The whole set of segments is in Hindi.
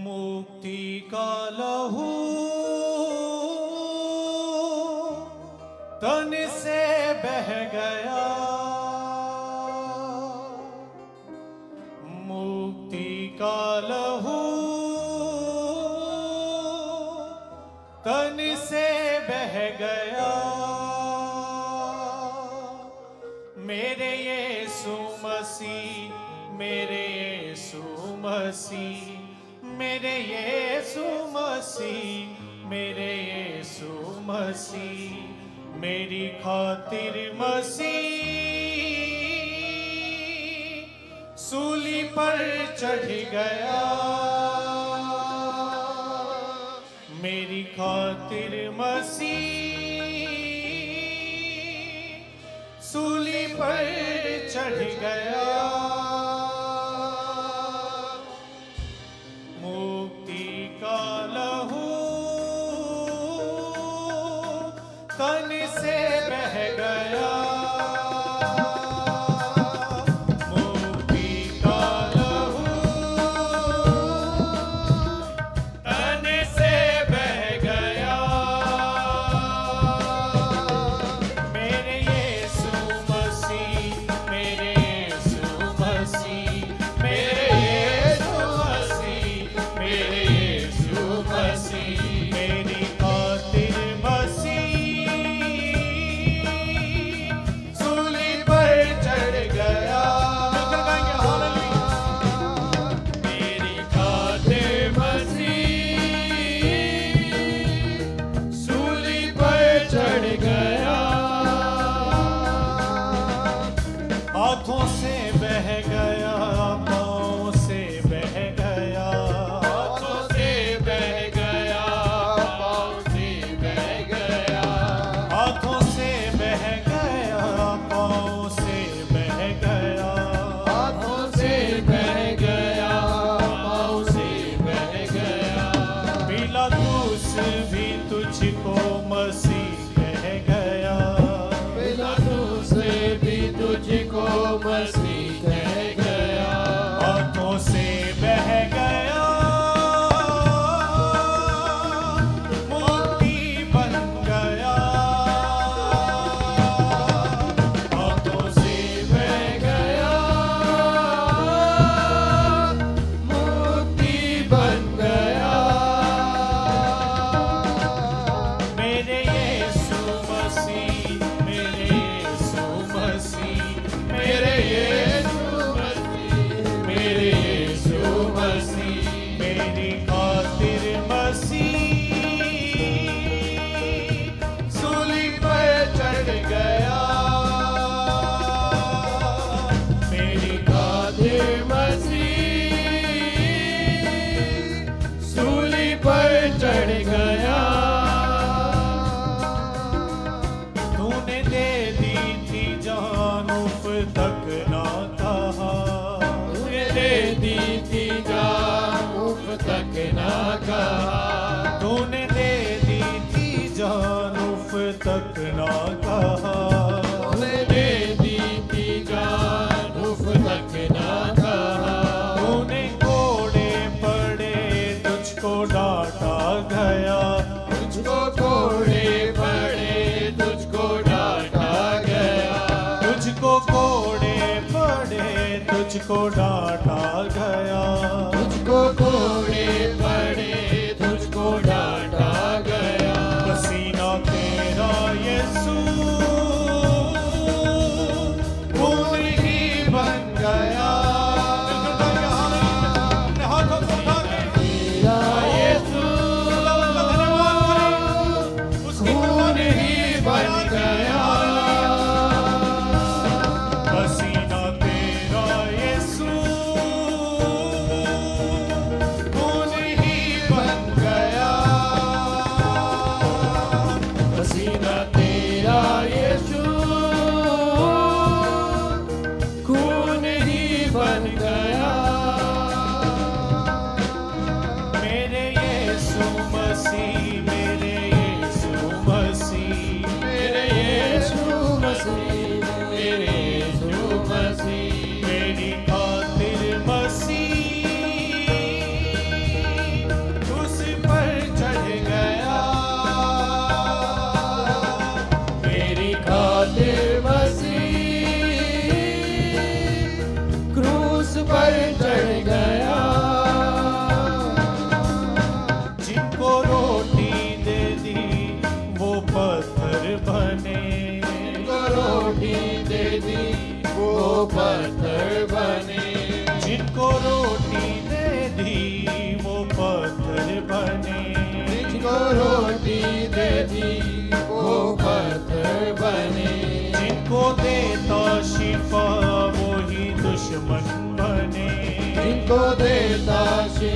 मुक्ति का लहू तन से बह गया, मुक्ति का लहू तन से बह गया। मेरे यीशु मसीह, मेरे यीशु मसीह, मेरे यीशु मसीह, मेरे यीशु मसीह, मेरी खातिर मसीह सूली पर चढ़ गया। मेरी खातिर मसीह सूली पर चढ़ गया। मुक्ति का लहू तन से बह गया। मुक्ति का लहू तन से बह गया। मेरे यीशु मसीह, मेरे यीशु मसीह, मेरे यीशु मसीह, मेरे यीशु मसीह, मेरी खातिर हाथों से बह गया, पाँव से बह गया, हाथों से बह गया, पाँव से बह गया, हाथों से बह गया, पाँव से बह गया, हाथों से बह गया, पाँव से बह गया। पिलातुस भी तुझको मसीह कह गया, पिलातुस भी तुझको मसीह कह गया। हाथों से बह गया, मुक्ति बन गया। हाथों से बह गया, मुक्ति बन गया। मेरे यीशु मसीह, मेरे यीशु मसीह, मेरे यीशु मसीह, मेरे यीशु मसीह, मेरी खातिर मसीह सूली पर चढ़ गया। मेरी खातिर मसीह सूली पर चढ़ गया। तूने दे दी थी जान, उफ तक ना कहा, तूने दे दी थी जान, उफ तक ना कहा, तूने दे दी थी जान, उफ तक ना कहा, तूने दे दी थी जान, उफ तक ना कहा। तूने कोड़े पड़े, तुझको डांटा गया, तुझको कोड़े पड़े, तुझको डांटा गया, तुझको कोड़े पड़े, तुझको डांटा गया, तुझको कोड़े पड़े, तुझको डांटा गया। पसीना तेरा यीशु खून ही बन गया। हाथों को उठा के तेरा यीशु खून ही बन गया। पसीना तेरा यीशु खून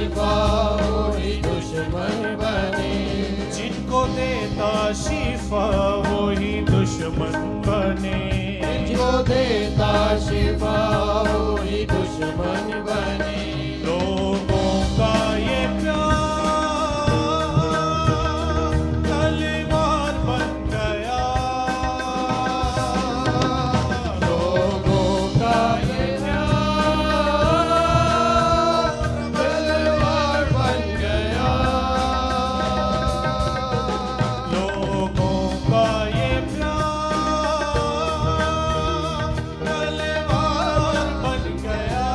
शिफा वही दुश्मन बने, जिनको देता शिफा वही दुश्मन बने, जिनको देता शिफा वही दुश्मन बने। लोगों का ये प्यार तलवार बन गया, लोगों का ये प्यार तलवार बन गया, लोगों का ये प्यार तलवार बन गया,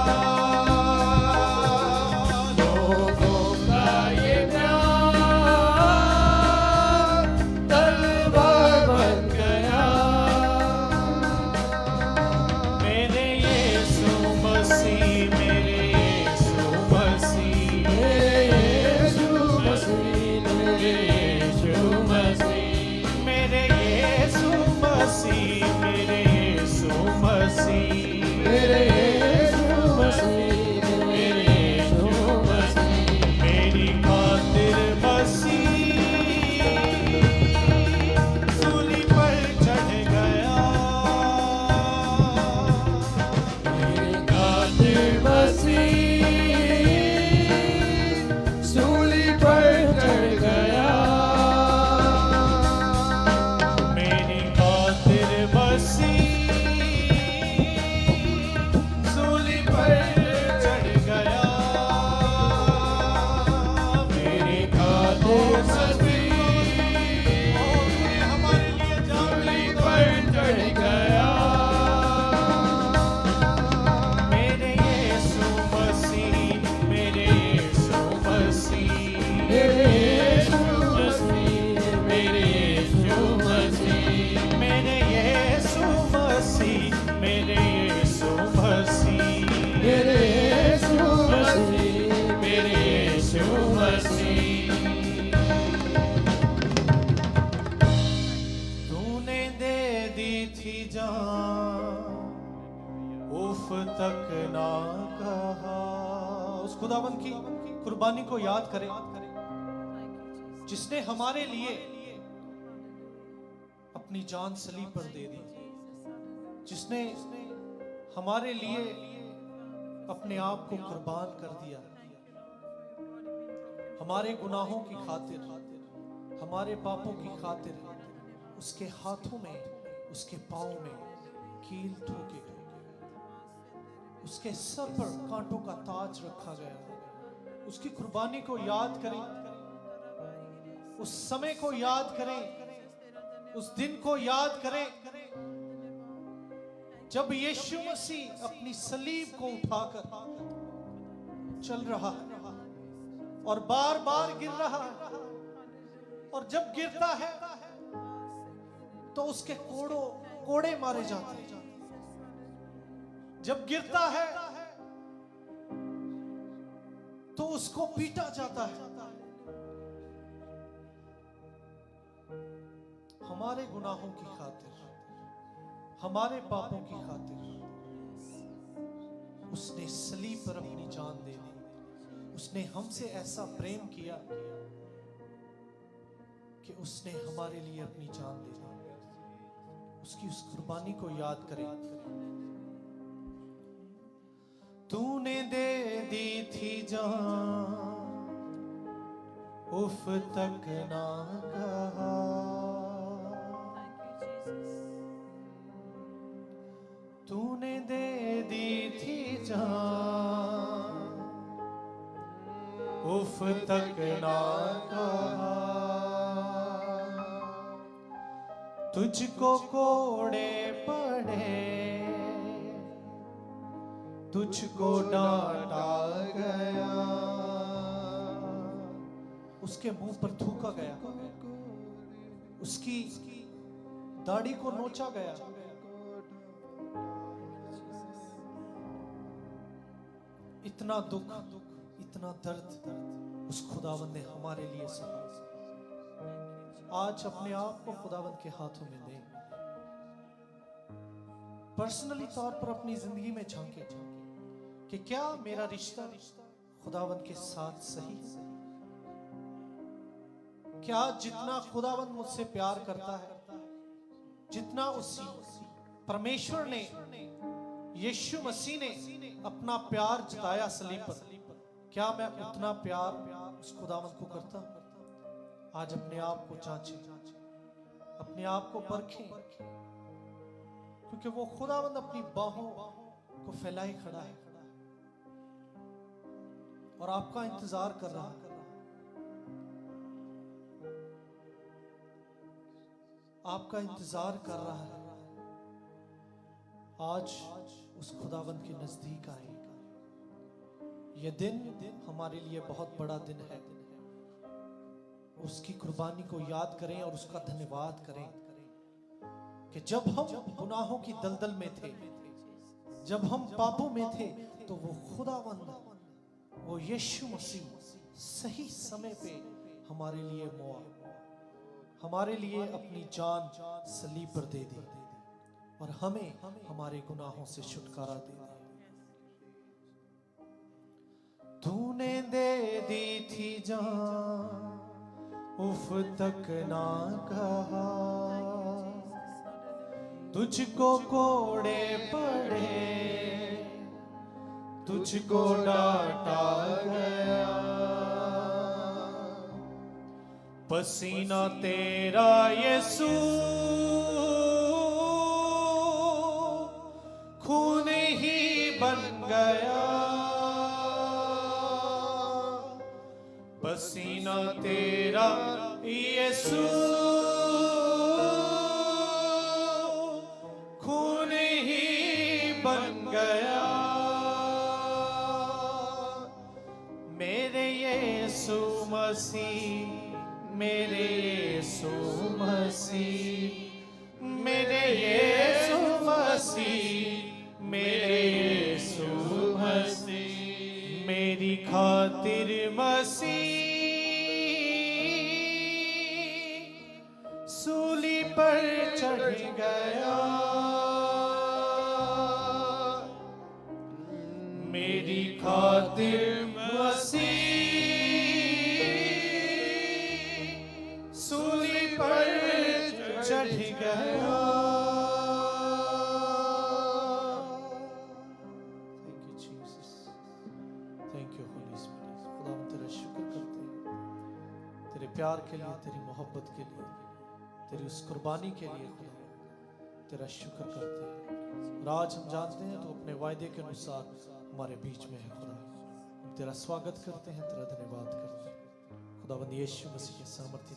लोगों का ये प्यार तलवार बन गया। मेरे यीशु मसीह, मेरे यीशु मसीह, मेरे यीशु मसीह, मेरे यीशु मसीह, मेरे यीशु मसीह, मेरे यीशु मसीह, मेरे यीशु मसीह, मेरे यीशु मसीह, मेरी खातिर मसीह सूली पर चढ़ गया, मेरे खातिर मसीह सूली पर चढ़ गया, मेरी खातिर मसीह सूली पर चढ़ गया, मेरे खातिर मसीह हमारे लिए जान सूली पर चढ़ गया, मेरे यीशु मसीह, मेरे यीशु मसीह, मेरे यीशु मसीह, मेरे यीशु मसीह, मेरे यीशु मसीह, मेरे यीशु मसीह, मेरे यीशु मसीह, मेरे यीशु मसीह। तूने दे दी थी जान, उफ तक ना कहा। उस खुदावंद की कुर्बानी को याद करें जिसने हमारे लिए अपनी जान सलीब पर दे दी, जिसने हमारे लिए अपने आप को कुर्बान कर दिया, हमारे गुनाहों की खातिर, हमारे पापों की खातिर। उसके हाथों में, उसके पाँव में कील ठोके गए, उसके सर पर कांटों का ताज रखा गया। उसकी कुर्बानी को याद करें, उस समय को याद करें, उस दिन को याद करें जब यीशु मसीह अपनी सलीब को उठाकर चल रहा है और बार बार गिर रहा है, और जब गिरता है तो उसके कोड़े मारे जाते हैं। जब गिरता है तो उसको पीटा जाता है। हमारे गुनाहों की खातिर, हमारे पापों की खातिर उसने सलीब पर अपनी जान दे दी। उसने हमसे ऐसा प्रेम किया कि उसने हमारे लिए अपनी जान दे दी। उसकी उस कुर्बानी को याद करें। तूने दे दी थी जान, उफ तक ना कहा। तूने दे दी थी जान, उफ तक ना कहा। तुझको कोड़े पड़े, तुझको डांटा गया, उसके मुंह पर थूका गया, उसकी दाढ़ी को नोचा गया। इतना दुख, इतना दर्द उस खुदावंद ने हमारे लिए सहा। आज अपने आप को खुदावंद के हाथों में दें। पर्सनली तौर पर अपनी जिंदगी में झांके कि क्या मेरा रिश्ता खुदावन के साथ सही है? क्या जितना खुदावन मुझसे प्यार करता है, जितना उसी परमेश्वर ने, यीशु मसीह ने अपना प्यार जताया सलीब पर, क्या मैं उतना प्यार उस खुदावन को करता हूं? आज अपने आप को जांचें, अपने आप को परखें, क्योंकि वो खुदावंद अपनी बाहों को फैलाए खड़ा है और आपका इंतजार कर रहा है। आपका इंतजार कर रहा है। आज उस खुदावंद के नजदीक आए। यह दिन हमारे लिए बहुत बड़ा दिन है। उसकी कुर्बानी को याद करें और उसका धन्यवाद करें कि जब हम गुनाहों की दलदल में थे, जब हम पापों में थे, तो वो खुदावंद, वो यीशु मसीह सही समय पे हमारे लिए मुआ, हमारे लिए अपनी जान सलीब पर दे दी और हमें हमारे गुनाहों से छुटकारा दे दिया। तूने दे दी थी जान, उफ तक ना कहा, तुझको कोड़े पड़े, तुझको डांटा गया, पसीना तेरा यीशु खून ही बन गया, पसीना तेरा यीशु खून ही बन गया, मेरे यीशु मसीह, मेरे यीशु मसीह, मेरे यीशु मसीह, मेरे यीशु मसीह, मेरी खातिर मसीह सूली पर चढ़ गया, मेरी खातिर मसीह सूली पर चढ़ गया। Thank you Jesus, thank you Holi spirit. खुदा हम तेरा शुक्र करते हैं तेरे प्यार के लिए, तेरी मोहब्बत के लिए, तेरी उस कुर्बानी के लिए। खुदा तेरा शुक्र करते हैं और आज हम जानते हैं तो अपने वायदे के अनुसार हमारे बीच में है। खुदा हम तेरा स्वागत करते हैं, तेरा धन्यवाद करते हैं। खुदावंद यीशु मसीह के सामर्थ्य